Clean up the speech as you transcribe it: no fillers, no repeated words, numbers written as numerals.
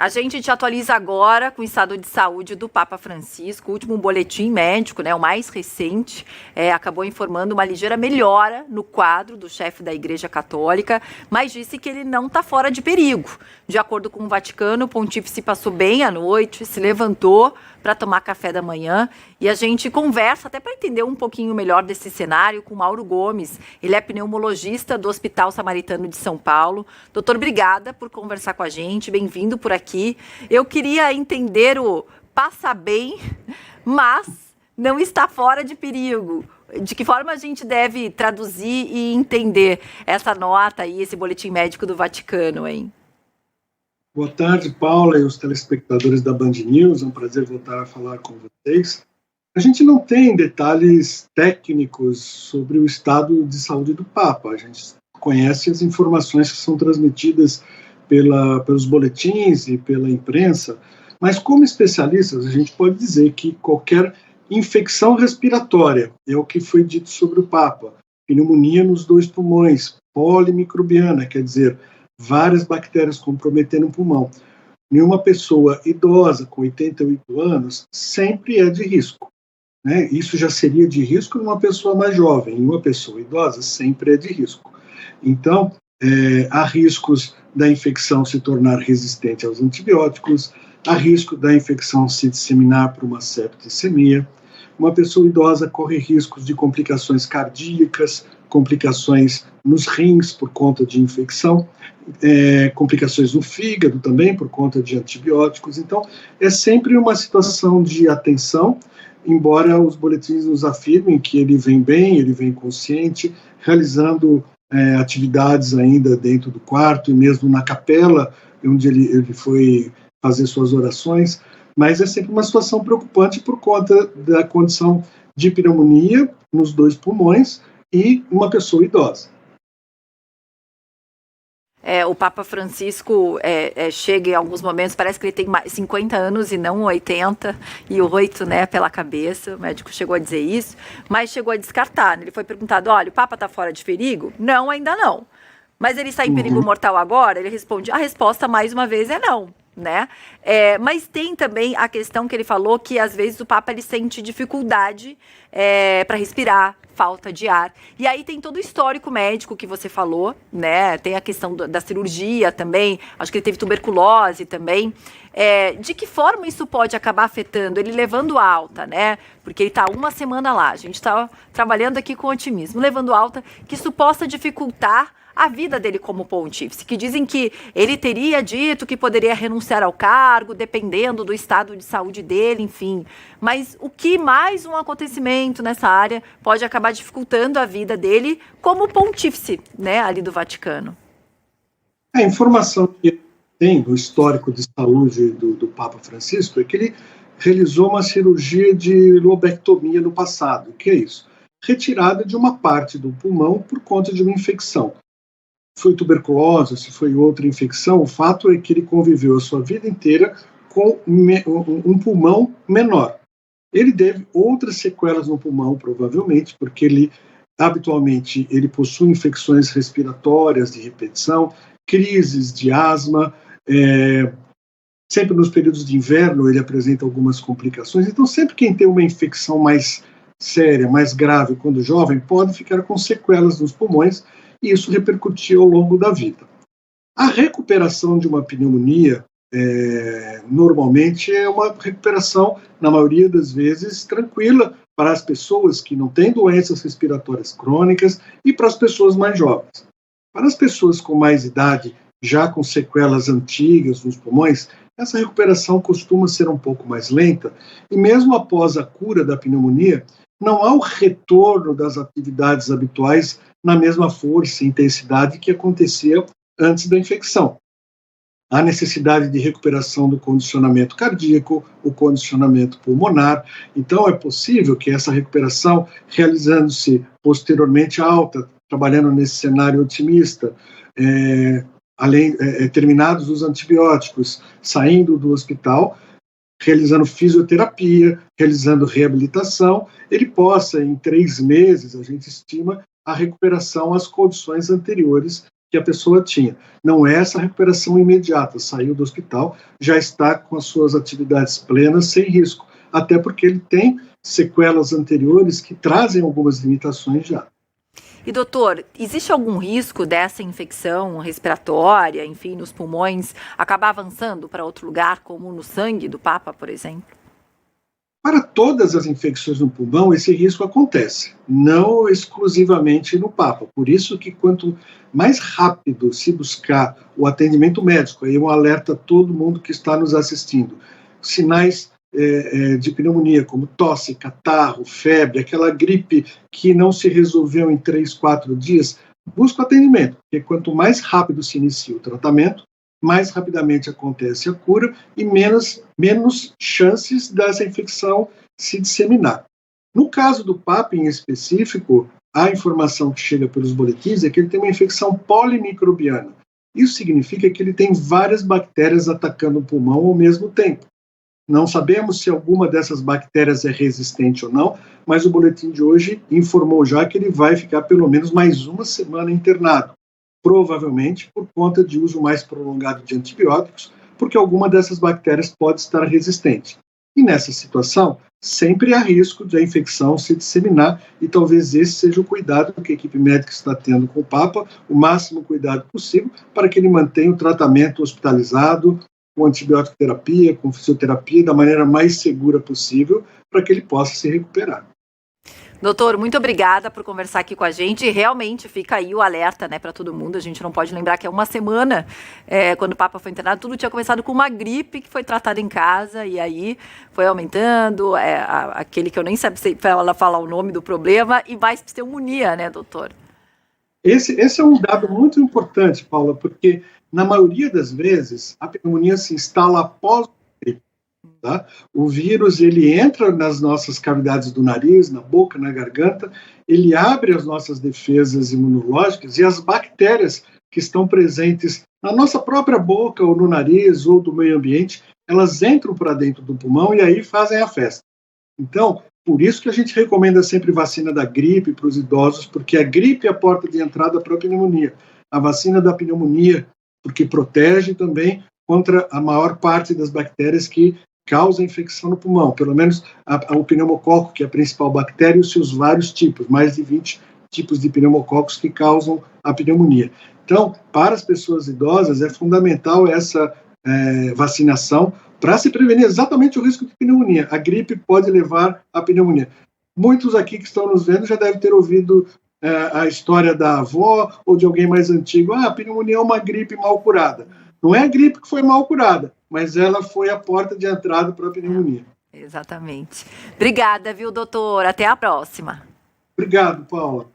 A gente te atualiza agora com o estado de saúde do Papa Francisco. O último boletim médico, o mais recente, acabou informando uma ligeira melhora no quadro do chefe da Igreja Católica, mas disse que ele não está fora de perigo. De acordo com o Vaticano, o pontífice passou bem a noite, se levantou para tomar café da manhã e a gente conversa até para entender um pouquinho melhor desse cenário com Mauro Gomes. Ele é pneumologista do Hospital Samaritano de São Paulo. Doutor, obrigada por conversar com a gente, bem-vindo por aqui. Eu queria entender o passa bem, mas não está fora de perigo. De que forma a gente deve traduzir e entender essa nota e esse boletim médico do Vaticano, hein? Boa tarde, Paula e os telespectadores da Band News. É um prazer voltar a falar com vocês. A gente não tem detalhes técnicos sobre o estado de saúde do Papa. A gente conhece as informações que são transmitidas pelos boletins e pela imprensa, mas como especialistas a gente pode dizer que qualquer infecção respiratória, é o que foi dito sobre o Papa, pneumonia nos 2 pulmões, polimicrobiana, quer dizer, várias bactérias comprometendo o pulmão. Nenhuma pessoa idosa com 88 anos sempre é de risco, né? Isso já seria de risco numa pessoa mais jovem, em uma pessoa idosa sempre é de risco. Então, há riscos da infecção se tornar resistente aos antibióticos, há risco da infecção se disseminar para uma septicemia. Uma pessoa idosa corre riscos de complicações cardíacas, complicações nos rins por conta de infecção, complicações no fígado também por conta de antibióticos. Então, é sempre uma situação de atenção, embora os boletins nos afirmem que ele vem bem, ele vem consciente, realizando atividades ainda dentro do quarto e mesmo na capela, onde ele foi fazer suas orações, mas é sempre uma situação preocupante por conta da condição de pneumonia nos 2 pulmões e uma pessoa idosa. O Papa Francisco chega em alguns momentos, parece que ele tem 50 anos e não 88, né, pela cabeça. O médico chegou a dizer isso, mas chegou a descartar. Ele foi perguntado, olha, o Papa está fora de perigo? Não, ainda não. Mas ele está em perigo mortal agora? Ele responde, a resposta mais uma vez é não. Né? Mas tem também a questão que ele falou que às vezes o Papa ele sente dificuldade para respirar, falta de ar. E aí tem todo o histórico médico que você falou, né? Tem a questão da cirurgia também, acho que ele teve tuberculose também. De que forma isso pode acabar afetando? Ele levando alta, né? Porque ele está 1 semana lá, a gente está trabalhando aqui com otimismo, levando alta, que isso possa dificultar a vida dele como pontífice, que dizem que ele teria dito que poderia renunciar ao cargo, dependendo do estado de saúde dele, enfim. Mas o que mais um acontecimento nessa área pode acabar dificultando a vida dele como pontífice, né, ali do Vaticano? A informação que tem do histórico de saúde do Papa Francisco é que ele realizou uma cirurgia de lobectomia no passado. O que é isso? Retirada de uma parte do pulmão por conta de uma infecção. Foi tuberculose, se foi outra infecção, o fato é que ele conviveu a sua vida inteira com um pulmão menor. Ele teve outras sequelas no pulmão, provavelmente, porque ele habitualmente ele possui infecções respiratórias de repetição, crises de asma, sempre nos períodos de inverno ele apresenta algumas complicações. Então, sempre quem tem uma infecção mais séria, mais grave quando jovem, pode ficar com sequelas nos pulmões, e isso repercutiu ao longo da vida. A recuperação de uma pneumonia, normalmente, é uma recuperação, na maioria das vezes, tranquila para as pessoas que não têm doenças respiratórias crônicas e para as pessoas mais jovens. Para as pessoas com mais idade, já com sequelas antigas nos pulmões, essa recuperação costuma ser um pouco mais lenta, e mesmo após a cura da pneumonia, não há o retorno das atividades habituais na mesma força e intensidade que acontecia antes da infecção. Há necessidade de recuperação do condicionamento cardíaco, o condicionamento pulmonar. Então, é possível que essa recuperação, realizando-se posteriormente à alta, trabalhando nesse cenário otimista, terminados os antibióticos, saindo do hospital, realizando fisioterapia, realizando reabilitação, ele possa, em 3 meses, a gente estima, a recuperação às condições anteriores que a pessoa tinha. Não é essa recuperação imediata, saiu do hospital, já está com as suas atividades plenas, sem risco, até porque ele tem sequelas anteriores que trazem algumas limitações já. E doutor, existe algum risco dessa infecção respiratória, enfim, nos pulmões, acabar avançando para outro lugar, como no sangue do Papa, por exemplo? Para todas as infecções no pulmão, esse risco acontece, não exclusivamente no Papa. Por isso que quanto mais rápido se buscar o atendimento médico, aí um alerta a todo mundo que está nos assistindo, sinais de pneumonia, como tosse, catarro, febre, aquela gripe que não se resolveu em 3, 4 dias, busca o atendimento, porque quanto mais rápido se inicia o tratamento, mais rapidamente acontece a cura e menos chances dessa infecção se disseminar. No caso do Papa em específico, a informação que chega pelos boletins é que ele tem uma infecção polimicrobiana. Isso significa que ele tem várias bactérias atacando o pulmão ao mesmo tempo. Não sabemos se alguma dessas bactérias é resistente ou não, mas o boletim de hoje informou já que ele vai ficar pelo menos mais uma semana internado, provavelmente por conta de uso mais prolongado de antibióticos, porque alguma dessas bactérias pode estar resistente. E nessa situação, sempre há risco de a infecção se disseminar, e talvez esse seja o cuidado que a equipe médica está tendo com o Papa, o máximo cuidado possível para que ele mantenha o tratamento hospitalizado, com antibiótico terapia, com fisioterapia, da maneira mais segura possível, para que ele possa se recuperar. Doutor, muito obrigada por conversar aqui com a gente. Realmente fica aí o alerta, né, para todo mundo. A gente não pode lembrar que há uma semana, quando o Papa foi internado, tudo tinha começado com uma gripe que foi tratada em casa e aí foi aumentando, aquele que eu nem sei falar o nome do problema, e mais pneumonia, né, doutor? Esse é um dado muito importante, Paula, porque na maioria das vezes a pneumonia se instala após a gripe. Tá? O vírus ele entra nas nossas cavidades do nariz, na boca, na garganta, ele abre as nossas defesas imunológicas e as bactérias que estão presentes na nossa própria boca ou no nariz ou do meio ambiente, elas entram para dentro do pulmão e aí fazem a festa. Então, por isso que a gente recomenda sempre vacina da gripe para os idosos, porque a gripe é a porta de entrada para a pneumonia. A vacina da pneumonia, porque protege também contra a maior parte das bactérias que causam infecção no pulmão, pelo menos o pneumococo, que é a principal bactéria, e os seus vários tipos, mais de 20 tipos de pneumococos que causam a pneumonia. Então, para as pessoas idosas, é fundamental essa vacinação para se prevenir exatamente o risco de pneumonia. A gripe pode levar à pneumonia. Muitos aqui que estão nos vendo já devem ter ouvido a história da avó ou de alguém mais antigo. A pneumonia é uma gripe mal curada. Não é a gripe que foi mal curada, mas ela foi a porta de entrada para a pneumonia. Exatamente. Obrigada, viu, doutor? Até a próxima. Obrigado, Paula.